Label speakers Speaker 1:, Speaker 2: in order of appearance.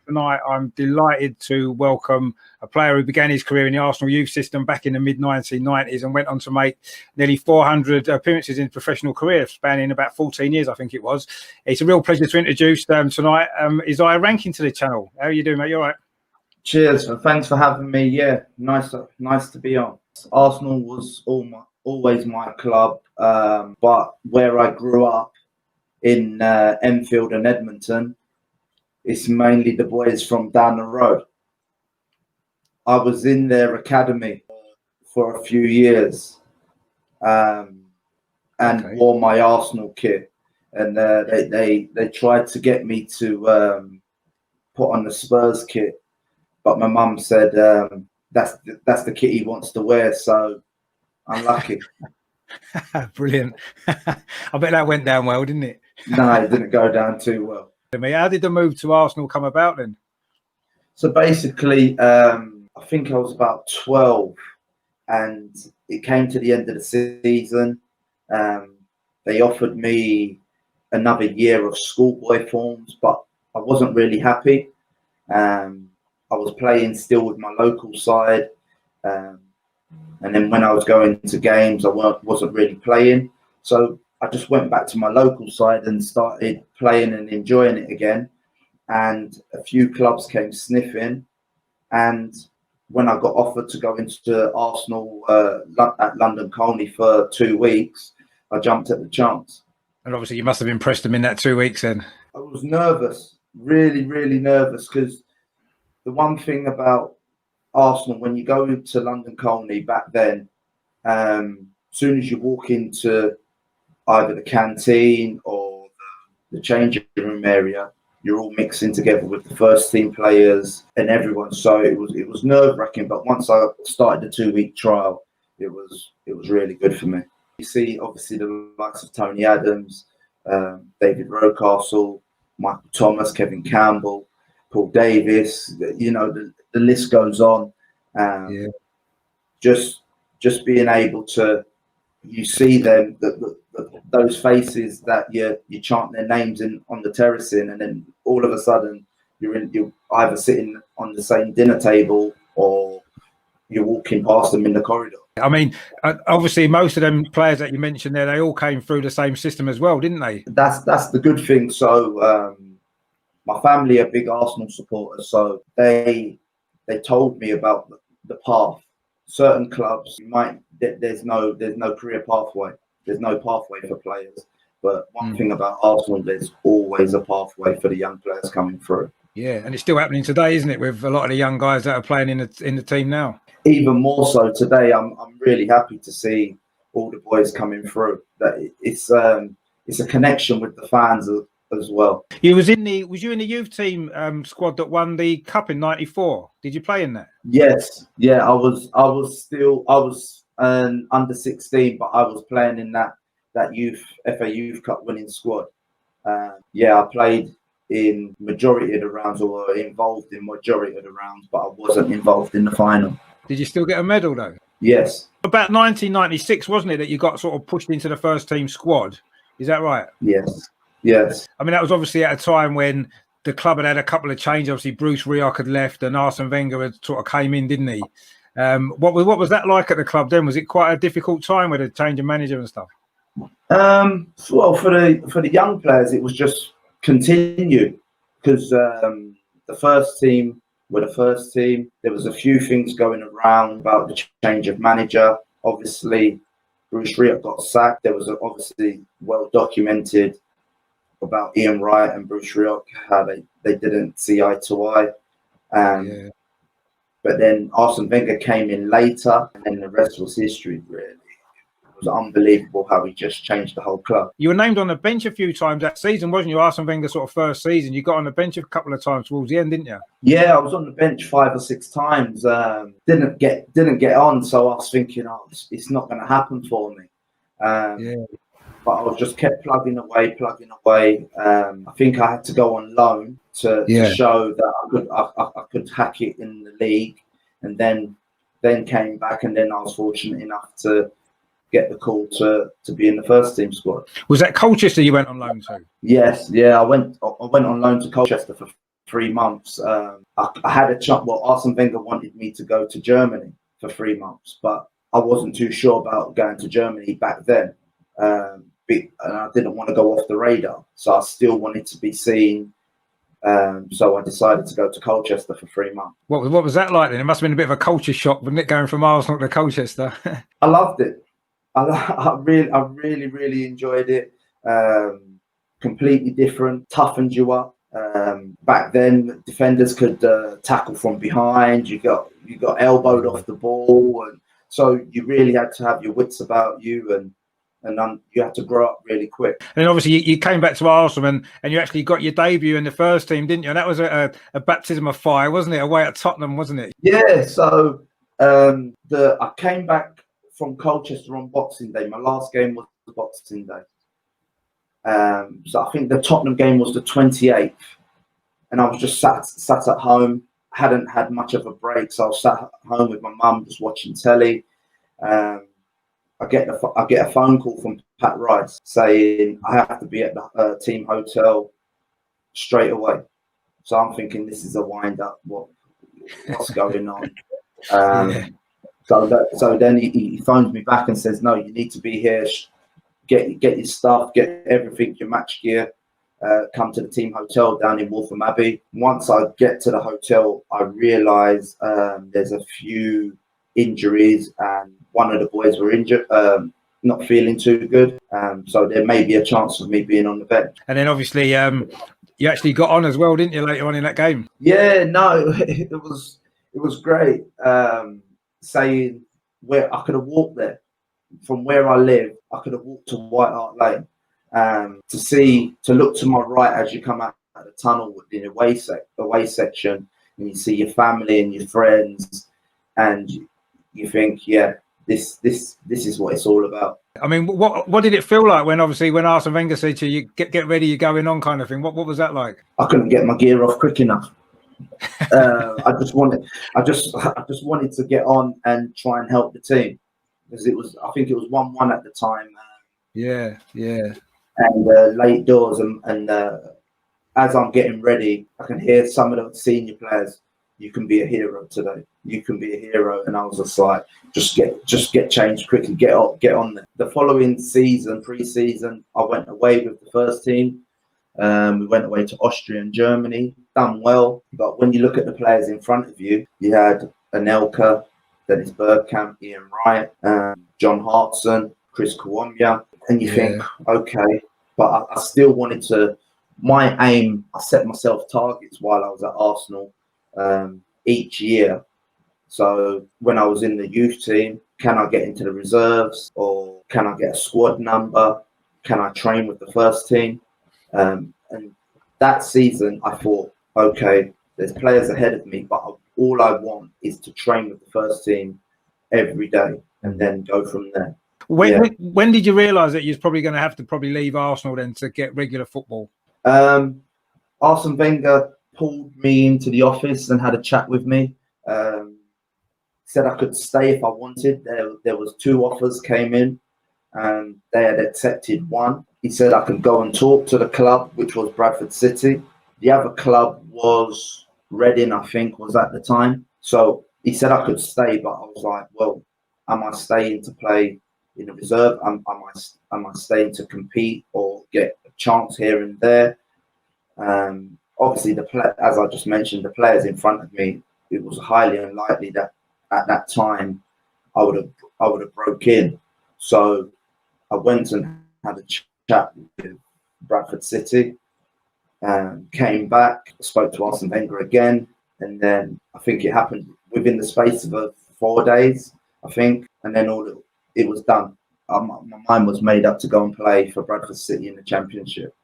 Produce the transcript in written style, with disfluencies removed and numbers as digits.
Speaker 1: Tonight, I'm delighted to welcome a player who began his career in the Arsenal youth system back in the mid-1990s and went on to make nearly 400 appearances in his professional career, spanning about 14 years, I think it was. It's a real pleasure to introduce tonight Isaiah Rankin to the channel. How are you doing, mate? You all right?
Speaker 2: Cheers, and thanks for having me. Yeah, nice to be on. Arsenal was always my club, but where I grew up in Enfield and Edmonton, it's mainly the boys from down the road. I was in their academy for a few years, and wore my Arsenal kit, and they tried to get me to put on the Spurs kit, but my mum said that's the kit he wants to wear, so unlucky.
Speaker 1: Brilliant. I bet that went down well, didn't it?
Speaker 2: No, it didn't go down too well.
Speaker 1: How did the move to Arsenal come about then?
Speaker 2: So basically, I think I was about 12, and it came to the end of the season. They offered me another year of schoolboy forms, but I wasn't really happy. I was playing still with my local side, and then when I was going to games, I wasn't really playing. So I just went back to my local side and started playing and enjoying it again. And a few clubs came sniffing. And when I got offered to go into Arsenal at London Colney for 2 weeks, I jumped at the chance.
Speaker 1: And obviously you must have impressed them in that 2 weeks then.
Speaker 2: I was nervous, really, really nervous, because the one thing about Arsenal, when you go to London Colney back then, as soon as you walk into either the canteen or the changing room area, you're all mixing together with the first team players and everyone. So it was nerve-wracking. But once I started the 2 week trial, it was really good for me. You see, obviously, the likes of Tony Adams, David Rocastle, Michael Thomas, Kevin Campbell, Paul Davis. You know, the list goes on. Just being able to, you see them, those faces that you chant their names in on the terracing, and then all of a sudden you're either sitting on the same dinner table or you're walking past them in the corridor.
Speaker 1: I mean, obviously most of them players that you mentioned there, they all came through the same system as well, didn't they?
Speaker 2: That's the good thing. So my family are big Arsenal supporters, so they told me about the path. Certain clubs, there's no career pathway. There's no pathway for players. But one thing about Arsenal, there's always a pathway for the young players coming through.
Speaker 1: Yeah, and it's still happening today, isn't it? With a lot of the young guys that are playing in the team now.
Speaker 2: Even more so today. I'm really happy to see all the boys coming through. That it's a connection with the fans as well.
Speaker 1: Was you in the youth team squad that won the cup in '94? Did you play in that?
Speaker 2: Yes, yeah. I was under 16, but I was playing in that FA Youth Cup winning squad. I played in majority of the rounds, or were involved in majority of the rounds, but I wasn't involved in the final.
Speaker 1: Did you still get a medal though?
Speaker 2: Yes.
Speaker 1: About 1996, wasn't it, that you got sort of pushed into the first team squad? Is that right?
Speaker 2: Yes. I mean, that was obviously at a time when the club had a couple of changes. Obviously, Bruce Rioch had left and Arsene Wenger had sort of came in, didn't he? What was that like at the club then? Was it quite a difficult time with a change of manager and stuff? Well, for the young players, it was just continue, because the first team were the first team. There was a few things going around about the change of manager. Obviously, Bruce Rioch got sacked. There was obviously well documented about Ian Wright and Bruce Rioch, how they didn't see eye to eye. But then Arsene Wenger came in later, and then the rest was history, really. It was unbelievable how he just changed the whole club.
Speaker 1: You were named on the bench a few times that season, wasn't you? Arsene Wenger's sort of first season. You got on the bench a couple of times towards the end, didn't you?
Speaker 2: Yeah, I was on the bench 5 or 6 times. Didn't get on, so I was thinking, it's not going to happen for me. But I was just kept plugging away. I think I had to go on loan to show that I could hack it in the league, and then came back, and then I was fortunate enough to get the call to be in the first team squad.
Speaker 1: Was that Colchester you went on loan to?
Speaker 2: Yes, I went on loan to Colchester for 3 months. I had a chance. Well, Arsene Wenger wanted me to go to Germany for 3 months, but I wasn't too sure about going to Germany back then. And I didn't want to go off the radar, so I still wanted to be seen. So I decided to go to Colchester for 3 months.
Speaker 1: What was that like then? It must have been a bit of a culture shock, wouldn't it, going from Arsenal to Colchester?
Speaker 2: I loved it. I really enjoyed it. Completely different, toughened you up. Back then, defenders could tackle from behind. You got elbowed off the ball, and so you really had to have your wits about you, and you had to grow up really quick.
Speaker 1: And then obviously you came back to Arsenal and you actually got your debut in the first team, didn't you? And that was a baptism of fire, wasn't it? Away at Tottenham, wasn't it?
Speaker 2: Yeah. So I came back from Colchester on Boxing Day. My last game was Boxing Day. So I think the Tottenham game was the 28th, and I was just sat at home. Hadn't had much of a break, so I was sat at home with my mum just watching telly. I get a phone call from Pat Rice saying I have to be at the team hotel straight away. So I'm thinking this is a wind up. What's going on? So then he phones me back and says, no, you need to be here. Get your stuff, get everything, your match gear. Come to the team hotel down in Waltham Abbey. Once I get to the hotel, I realise there's a few injuries, and one of the boys were injured, not feeling too good. So there may be a chance of me being on the bench.
Speaker 1: And then obviously you actually got on as well, didn't you, later on in that game?
Speaker 2: Yeah, no, it was great. Saying where I could have walked there from where I live, I could have walked to White Hart Lane. To look to my right as you come out of the tunnel in the away section, and you see your family and your friends, and you think, yeah, this is what it's all about.
Speaker 1: I mean, what did it feel like when Arsene Wenger said to you, get ready, you're going on, kind of thing? What was that like?
Speaker 2: I couldn't get my gear off quick enough. I just wanted to get on and try and help the team, because I think it was 1-1 at the time.
Speaker 1: Yeah.
Speaker 2: And late doors, and as I'm getting ready, I can hear some of the senior players, you can be a hero today. You can be a hero. And I was just like, just get changed quickly, get on there. The following season, pre-season, I went away with the first team. We went away to Austria and Germany, done well. But when you look at the players in front of you, you had Anelka, Dennis Bergkamp, Ian Wright, John Hartson, Chris Kawamia. And you think, okay, but I still wanted to, my aim, I set myself targets while I was at Arsenal each year. So when I was in the youth team, can I get into the reserves, or can I get a squad number? Can I train with the first team? And that season, I thought, okay, there's players ahead of me, but all I want is to train with the first team every day and then go from there.
Speaker 1: When did you realise that you're probably going to have to leave Arsenal then to get regular football?
Speaker 2: Arsene Wenger pulled me into the office and had a chat with me. Said I could stay if I wanted. There was 2 offers came in, and they had accepted one. He said I could go and talk to the club, which was Bradford City. The other club was Reading, I think, was at the time. So he said I could stay, but I was like, well, am I staying to play in the reserve? Am I staying to compete or get a chance here and there? Obviously, as I just mentioned, the players in front of me, it was highly unlikely that at that time I would have broke in. So I went and had a chat with Bradford City, came back, spoke to Arsene Wenger again, and then I think it happened within the space of 4 days, I think, and then it was done. My mind was made up to go and play for Bradford City in the Championship.